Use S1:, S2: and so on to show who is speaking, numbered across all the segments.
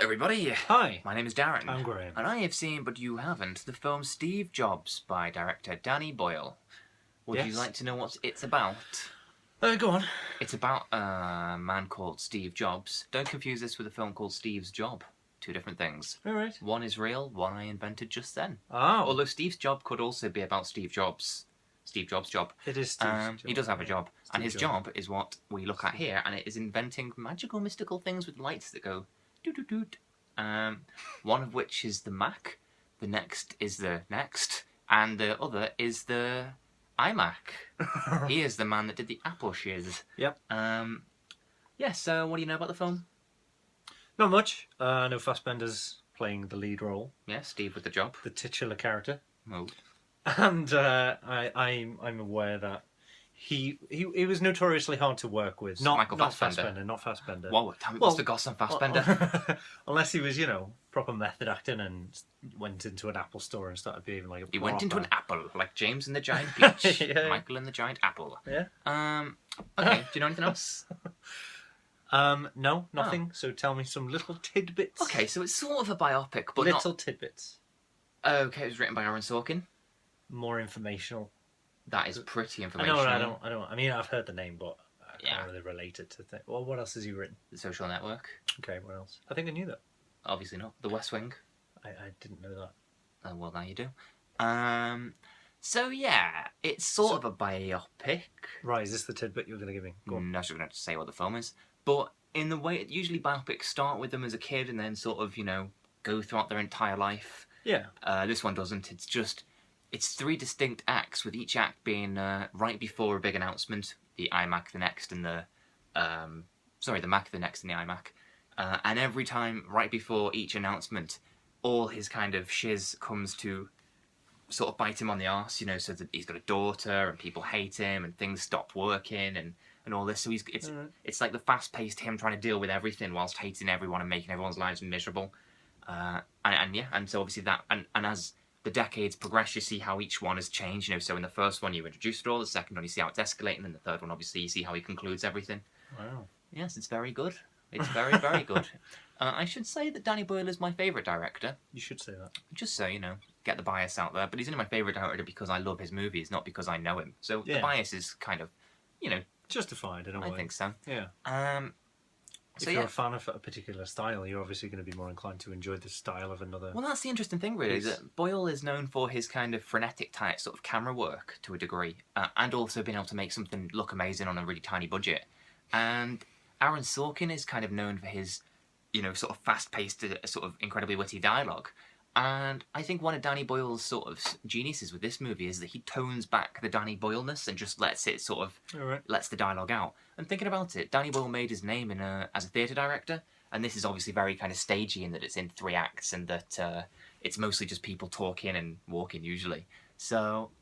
S1: everybody.
S2: Hi.
S1: My name is Darren.
S2: I'm Graham.
S1: And I have seen, but you haven't, the film Steve Jobs by director Danny Boyle. Would you like to know what it's about?
S2: Go on.
S1: It's about a man called Steve Jobs. Don't confuse this with a film called Steve's Job. Two different things.
S2: All right.
S1: One is real, one I invented just then.
S2: Oh.
S1: Although Steve's job could also be about Steve Jobs. Steve Jobs' job.
S2: It is Steve's job.
S1: He does have a job. And his job is what we look at here, and it is inventing magical, mystical things with lights that go doot-doot-doot. One of which is the Mac, the next is the Next, and the other is the iMac. He is the man that did the Apple shiz.
S2: Yep.
S1: So what do you know about the film?
S2: Not much. I know Fassbender's playing the lead role.
S1: Yeah, Steve with the job.
S2: The titular character.
S1: Oh.
S2: And I'm aware that he was notoriously hard to work with. Not Fassbender.
S1: Whoa, tell me what's the goss on Fassbender?
S2: Unless he was, proper method acting and went into an Apple store and started behaving like a
S1: He went into an apple, like James and the Giant Peach.
S2: Yeah.
S1: Michael and the Giant Apple.
S2: Yeah.
S1: Okay, do you know anything else?
S2: No, nothing. So tell me some little tidbits.
S1: Okay, so it's sort of a biopic, but
S2: little tidbits.
S1: Okay, it was written by Aaron Sorkin.
S2: More informational.
S1: That is pretty informational.
S2: I don't. I mean, I've heard the name, but I can't really relate it to things. Well, what else has he written?
S1: The Social Network.
S2: Okay, what else? I think I knew that.
S1: Obviously not. The West Wing.
S2: I didn't know that.
S1: Well, now you do. So yeah, it's sort of a biopic.
S2: Right, is this the tidbit you're going to give me? Go on.
S1: No, I'm not going to say what the film is. But in the way, usually biopics start with them as a kid and then sort of, go throughout their entire life.
S2: Yeah.
S1: This one doesn't. It's three distinct acts, with each act being right before a big announcement. The iMac, the Next, and the Mac, the Next, and the iMac. And every time, right before each announcement, all his kind of shiz comes to sort of bite him on the arse, so that he's got a daughter and people hate him and things stop working and all this. So it's like the fast-paced him trying to deal with everything whilst hating everyone and making everyone's lives miserable. And so obviously that, and as the decades progress, you see how each one has changed. So in the first one you introduced it all, the second one you see how it's escalating, and the third one obviously you see how he concludes everything.
S2: Wow.
S1: Yes, it's very good. It's very, very good. I should say that Danny Boyle is my favourite director.
S2: You should say that.
S1: Just so, get the bias out there. But he's only my favourite director because I love his movies, not because I know him. So the bias is kind of,
S2: justified in a way.
S1: I think so.
S2: Yeah. If you're a fan of a particular style, you're obviously going to be more inclined to enjoy the style of another.
S1: Well, that's the interesting thing, really, is that Boyle is known for his kind of frenetic type sort of camera work to a degree, and also being able to make something look amazing on a really tiny budget. And Aaron Sorkin is kind of known for his, sort of fast-paced, sort of incredibly witty dialogue. And I think one of Danny Boyle's sort of geniuses with this movie is that he tones back the Danny Boyle-ness and just lets it sort of, lets the dialogue out. And thinking about it, Danny Boyle made his name as a theatre director, and this is obviously very kind of stagey in that it's in 3 acts and that it's mostly just people talking and walking usually. So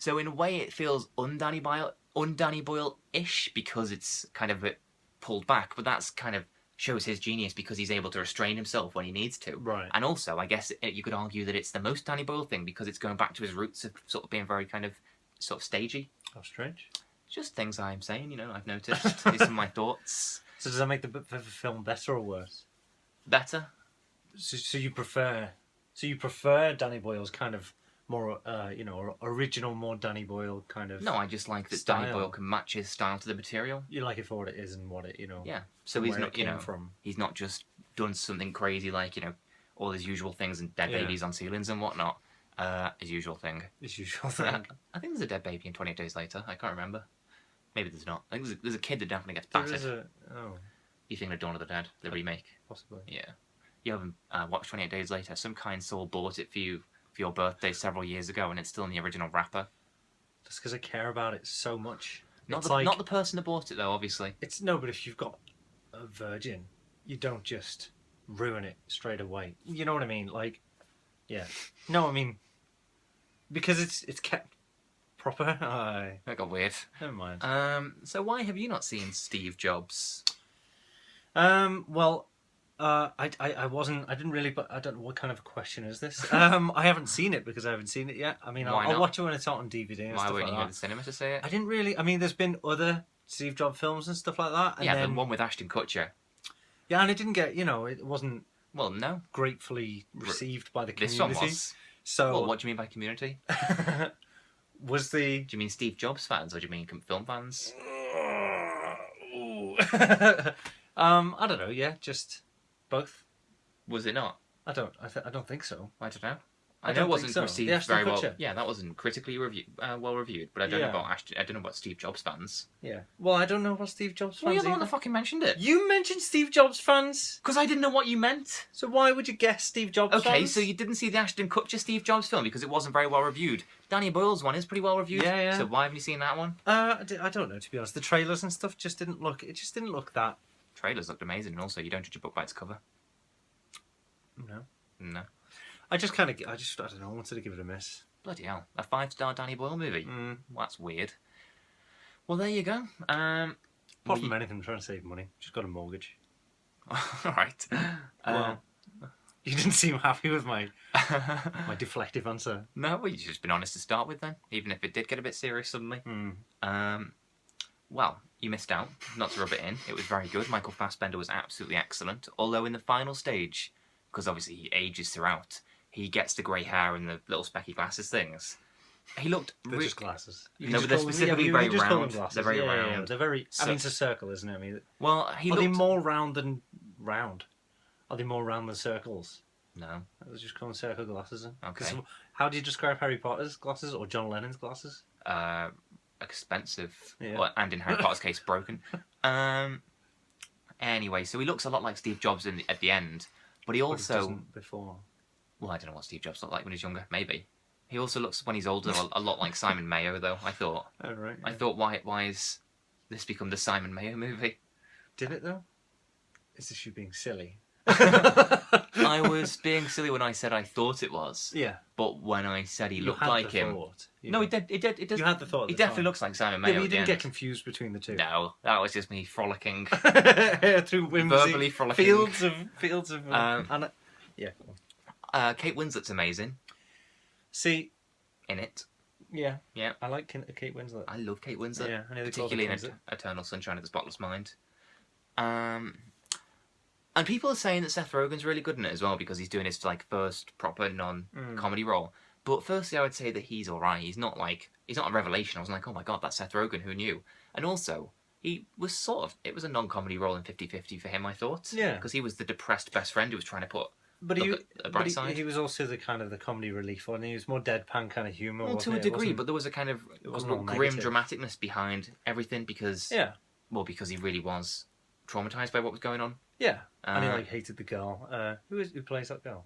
S1: in a way it feels un-Danny Boyle-ish because it's kind of pulled back, but that's kind of shows his genius because he's able to restrain himself when he needs to.
S2: Right.
S1: And also, I guess you could argue that it's the most Danny Boyle thing because it's going back to his roots of sort of being very kind of sort of stagey.
S2: How strange.
S1: Just things I'm saying, I've noticed. These are my thoughts.
S2: So does that make the film better or worse?
S1: Better.
S2: So you prefer Danny Boyle's kind of more, original, more Danny Boyle kind of.
S1: No, I just like that
S2: style.
S1: Danny Boyle can match his style to the material.
S2: You like it for what it is and what it,
S1: Yeah. So he's not,
S2: from.
S1: He's not just done something crazy like, all his usual things and dead babies on ceilings and whatnot. His usual thing.
S2: His usual thing.
S1: I think there's a dead baby in 28 Days Later. I can't remember. Maybe there's not. I think there's a kid that definitely gets battered. You think of Dawn of the Dead, the remake?
S2: Possibly.
S1: Yeah. You haven't watched 28 Days Later. Some kind soul bought it for you for your birthday several years ago, and it's still in the original wrapper.
S2: Just because I care about it so much.
S1: Not the person that bought it, though, obviously.
S2: But if you've got a virgin, you don't just ruin it straight away. You know what I mean? Like, yeah. No, I mean, because it's kept proper.
S1: That got weird.
S2: Never mind.
S1: So why have you not seen Steve Jobs?
S2: Well, I wasn't. I didn't really. But I don't know what kind of a question is this. I haven't seen it because I haven't seen it yet. I mean, I'll watch it when it's out on DVD and
S1: Why
S2: stuff
S1: weren't
S2: like
S1: you
S2: that.
S1: at the cinema to see it?
S2: I didn't really. I mean, there's been other Steve Jobs films and stuff like that. And
S1: yeah,
S2: then,
S1: the one with Ashton Kutcher.
S2: Yeah, and it didn't get. It wasn't
S1: Well, no.
S2: gratefully received by the
S1: This one
S2: community.
S1: was.
S2: So,
S1: Well, what do you mean by community?
S2: was the...
S1: Do you mean Steve Jobs fans or do you mean film fans?
S2: Ooh. I don't know. Yeah, just both.
S1: Was it not?
S2: I don't think so.
S1: I don't know.
S2: I
S1: I know it
S2: don't
S1: wasn't
S2: think so.
S1: received
S2: The Ashton
S1: very well.
S2: Kutcher.
S1: Yeah, that wasn't critically well reviewed. But I don't know
S2: Yeah.
S1: about I don't know about Steve Jobs fans.
S2: Yeah. Well, I don't know about Steve Jobs
S1: Well,
S2: fans
S1: you're the one
S2: either.
S1: that fucking mentioned it.
S2: You mentioned Steve Jobs fans,
S1: Because I didn't know what you meant.
S2: so why would you guess Steve Jobs fans?
S1: Okay, so you didn't see the Ashton Kutcher Steve Jobs film because it wasn't very well reviewed. Danny Boyle's one is pretty well reviewed.
S2: Yeah, yeah.
S1: So why haven't you seen that one?
S2: I don't know, to be honest. The trailers and stuff just didn't look. It just didn't look that.
S1: Trailers looked amazing, and also you don't judge a book by its cover.
S2: No.
S1: No.
S2: I don't know. I wanted to give it a miss.
S1: Bloody hell. A 5-star Danny Boyle movie.
S2: Mm.
S1: Well, that's weird. Well, there you go.
S2: Apart from anything, I'm trying to save money. Just got a mortgage.
S1: Alright.
S2: Well, you didn't seem happy with my deflective answer.
S1: No, well, you've just been honest to start with then, even if it did get a bit serious suddenly. Well, you missed out. Not to rub it in. It was very good. Michael Fassbender was absolutely excellent. Although in the final stage, because obviously he ages throughout, he gets the grey hair and the little specky glasses things. He looked...
S2: They're just glasses.
S1: No, but they're specifically very round. They're very round.
S2: Yeah, they're very...
S1: So-
S2: I mean, it's a circle, isn't it? I mean,
S1: Well, he
S2: are they
S1: looked...
S2: more round than round? Are they more round than circles?
S1: No.
S2: Let's just call them circle glasses. Then.
S1: Okay.
S2: 'Cause how do you describe Harry Potter's glasses or John Lennon's glasses?
S1: Expensive.
S2: Yeah.
S1: Well, and in Harry Potter's case, broken. Anyway, so he looks a lot like Steve Jobs at the end. But he
S2: But it
S1: also...
S2: doesn't before.
S1: Well, I don't know what Steve Jobs looked like when he was younger. Maybe. He also looks, when he's older, a lot like Simon Mayo, though, I thought.
S2: Oh, right.
S1: I thought, why has this become the Simon Mayo movie?
S2: Did it, though? Is this you being silly?
S1: I was being silly when I said I thought it was.
S2: Yeah.
S1: But when I said he
S2: You
S1: looked
S2: had
S1: like
S2: the
S1: him...
S2: thought.
S1: No, it did. It does.
S2: You had the thought at
S1: He
S2: the
S1: definitely
S2: time.
S1: looks like Simon
S2: Yeah,
S1: Mayo
S2: but you
S1: at the
S2: didn't get
S1: end.
S2: confused between the two.
S1: No, that was just me frolicking.
S2: Through whimsy.
S1: Verbally frolicking.
S2: Fields of... yeah.
S1: Kate Winslet's amazing
S2: See,
S1: in it.
S2: yeah.
S1: Yeah.
S2: I like Kate Winslet.
S1: I love Kate Winslet.
S2: Yeah, I know they call her
S1: particularly in
S2: Winslet.
S1: Eternal Sunshine of the Spotless Mind. And people are saying that Seth Rogen's really good in it as well because he's doing his first proper non-comedy role. But firstly, I would say that he's all right. He's not a revelation. I was like, oh my god, that's Seth Rogen. Who knew? And also, he was it was a non-comedy role in 50-50 for him, I thought.
S2: Yeah.
S1: Because he was the depressed best friend who was trying to put
S2: But
S1: a bright side.
S2: he was also the comedy relief one. He was more deadpan kind of humour.
S1: Well, to a
S2: wasn't it?
S1: degree, but there was a kind of
S2: wasn't all
S1: grim
S2: negative.
S1: dramaticness behind everything because because he really was traumatized by what was going on.
S2: Yeah, and he hated the girl. Who plays that girl?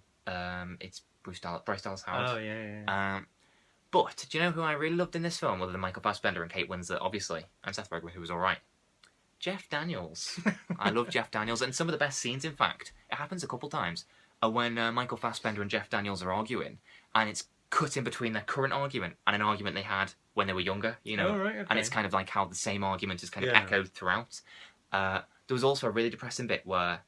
S1: It's Bryce Dallas Howard.
S2: Oh yeah.
S1: But do you know who I really loved in this film, other than Michael Fassbender and Kate Winslet, obviously, and Seth Rogen, who was all right? Jeff Daniels. I love Jeff Daniels, and some of the best scenes, in fact, it happens a couple times, are when Michael Fassbender and Jeff Daniels are arguing, and it's cut in between their current argument and an argument they had when they were younger, you know?
S2: Oh, right, okay.
S1: And it's kind of like how the same argument is kind of
S2: Yeah.
S1: echoed throughout. There was also a really depressing bit where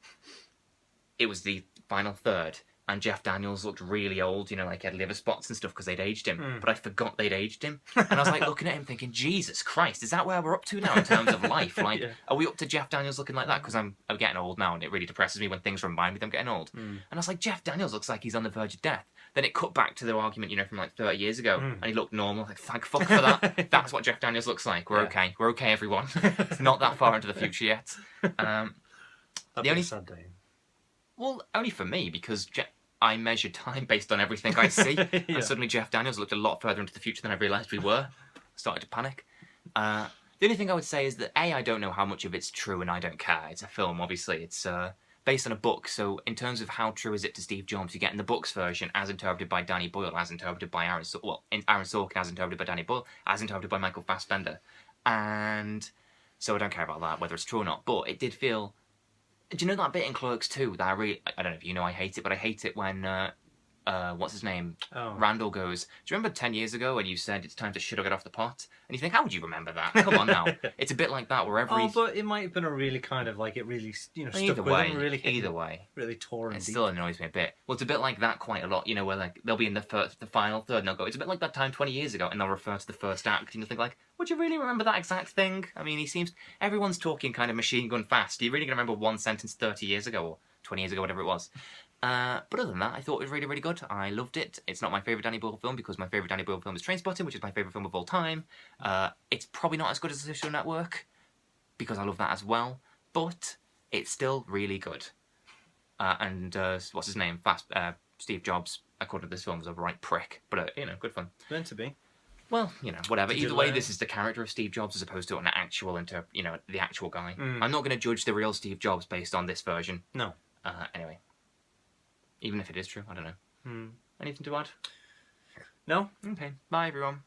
S1: it was the final third, and Jeff Daniels looked really old, you know, like he had liver spots and stuff because they'd aged him. But I forgot they'd aged him. And I was like looking at him thinking, Jesus Christ, is that where we're up to now in terms of life? Like, are we up to Jeff Daniels looking like that? Because I'm getting old now and it really depresses me when things remind me that I'm getting old. And I was like, Jeff Daniels looks like he's on the verge of death. Then it cut back to the argument, you know, from like 30 years ago. And he looked normal. Like, thank fuck for that. That's what Jeff Daniels looks like. We're okay. We're okay, everyone. It's not that far into the future yet.
S2: That'd be a sad day.
S1: Well, only for me, because I measure time based on everything I see. And suddenly Jeff Daniels looked a lot further into the future than I realised we were. I started to panic. The only thing I would say is that, A, I don't know how much of it's true and I don't care. It's a film, obviously. It's based on a book. So in terms of how true is it to Steve Jobs, you get in the book's version, as interpreted by Danny Boyle, as interpreted by Aaron Sorkin, as interpreted by Danny Boyle, as interpreted by Michael Fassbender. And so I don't care about that, whether it's true or not. But it did feel... Do you know that bit in Clerks 2 that I don't know if you know I hate it, but I hate it when, what's his name?
S2: Oh.
S1: Randall goes, do you remember 10 years ago when you said it's time to shit or get off the pot? And you think, how would you remember that? Come on now. It's a bit like that where every...
S2: Oh, but it might have been a really kind of like, it really, you know, stuck
S1: Either
S2: with
S1: way,
S2: him, really hit
S1: either
S2: him,
S1: way.
S2: really tore him
S1: It
S2: deep.
S1: still annoys me a bit. Well, it's a bit like that quite a lot, you know, where like they'll be in the final third and they'll go, it's a bit like that time 20 years ago, and they'll refer to the first act, and you'll think like, would you really remember that exact thing? I mean, everyone's talking kind of machine gun fast. Are you really going to remember one sentence 30 years ago or 20 years ago, whatever it was. But other than that, I thought it was really, really good. I loved it. It's not my favourite Danny Boyle film because my favourite Danny Boyle film is Trainspotting, which is my favourite film of all time. It's probably not as good as The Social Network because I love that as well, but it's still really good. And what's his name? Steve Jobs, according to this film, was a right prick, but good fun.
S2: It's meant to be.
S1: Well, whatever.
S2: Did you
S1: Either way,
S2: learn?
S1: this is the character of Steve Jobs as opposed to the actual guy.
S2: Mm.
S1: I'm not going to judge the real Steve Jobs based on this version.
S2: No.
S1: Anyway. Even if it is true, I don't know.
S2: Mm.
S1: Anything to add?
S2: No.
S1: Okay. Bye, everyone.